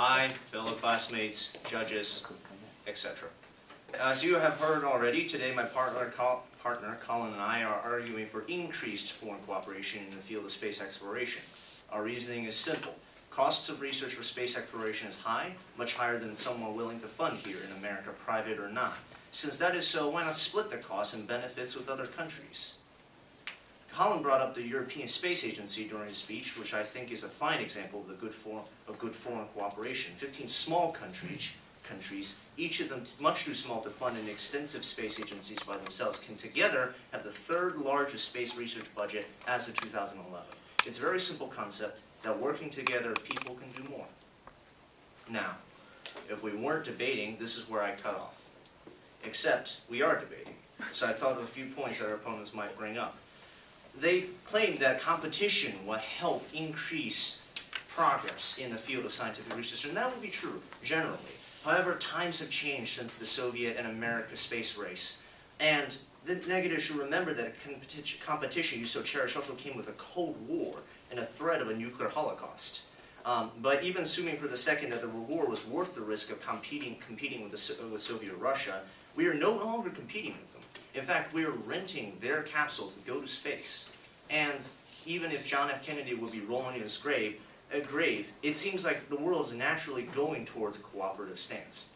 Hi, fellow classmates, judges, etc. As you have heard already, today my partner Colin and I are arguing for increased foreign cooperation in the field of space exploration. Our reasoning is simple. Costs of research for space exploration is high, much higher than some are willing to fund here in America, private or not. Since that is so, why not split the costs and benefits with other countries? Colin brought up the European Space Agency during his speech, which I think is a fine example of good foreign cooperation. 15 small countries, each of them much too small to fund an extensive space agencies by themselves, can together have the third largest space research budget as of 2011. It's a very simple concept that working together, people can do more. Now, if we weren't debating, this is where I cut off. Except, we are debating. So I thought of a few points that our opponents might bring up. They claim that competition will help increase progress in the field of scientific research, and that would be true, generally. However, times have changed since the Soviet and American space race, and the negative should remember that competition you so cherish also came with a Cold War and a threat of a nuclear holocaust. But even assuming for the second that the war was worth the risk of competing with Soviet Russia, we are no longer competing with them. In fact, we are renting their capsules to go to space. And even if John F. Kennedy would be rolling in his grave, it seems like the world is naturally going towards a cooperative stance.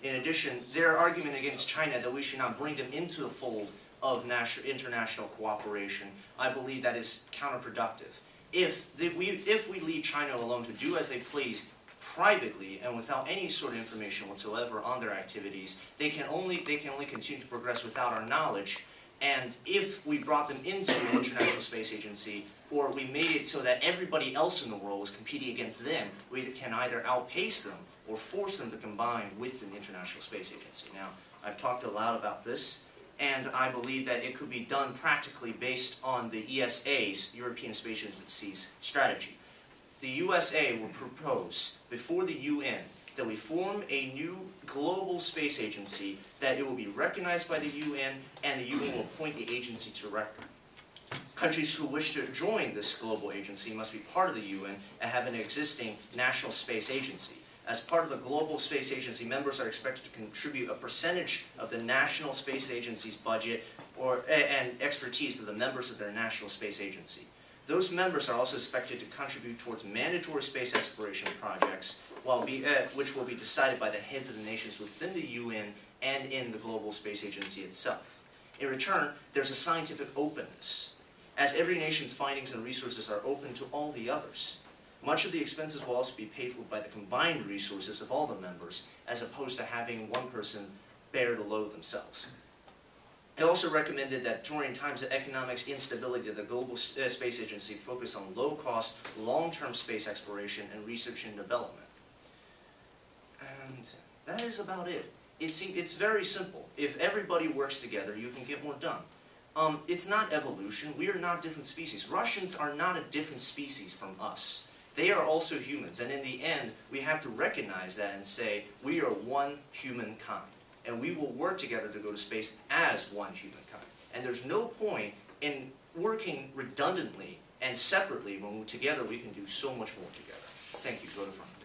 In addition, their argument against China that we should not bring them into the fold of international cooperation, I believe that is counterproductive. If we leave China alone to do as they please privately and without any sort of information whatsoever on their activities, they can only continue to progress without our knowledge. And if we brought them into an international space agency, or we made it so that everybody else in the world was competing against them, we can either outpace them or force them to combine with an international space agency. Now, I've talked a lot about this, and I believe that it could be done practically based on the ESA's, European Space Agency's, strategy. The USA will propose before the UN that we form a new global space agency, that it will be recognized by the UN, and the UN will appoint the agency director. Countries who wish to join this global agency must be part of the UN and have an existing national space agency. As part of the global space agency, members are expected to contribute a percentage of the national space agency's budget and expertise to the members of their national space agency. Those members are also expected to contribute towards mandatory space exploration projects, which will be decided by the heads of the nations within the UN and in the Global Space Agency itself. In return, there's a scientific openness, as every nation's findings and resources are open to all the others. Much of the expenses will also be paid for by the combined resources of all the members, as opposed to having one person bear the load themselves. It also recommended that during times of economic instability, the Global Space Agency focus on low-cost, long-term space exploration and research and development. And that is about it. It's very simple. If everybody works together, you can get more done. It's not evolution. We are not different species. Russians are not a different species from us. They are also humans, and in the end, we have to recognize that and say, we are one humankind. And we will work together to go to space as one humankind. And there's no point in working redundantly and separately when together we can do so much more together. Thank you. Go to front.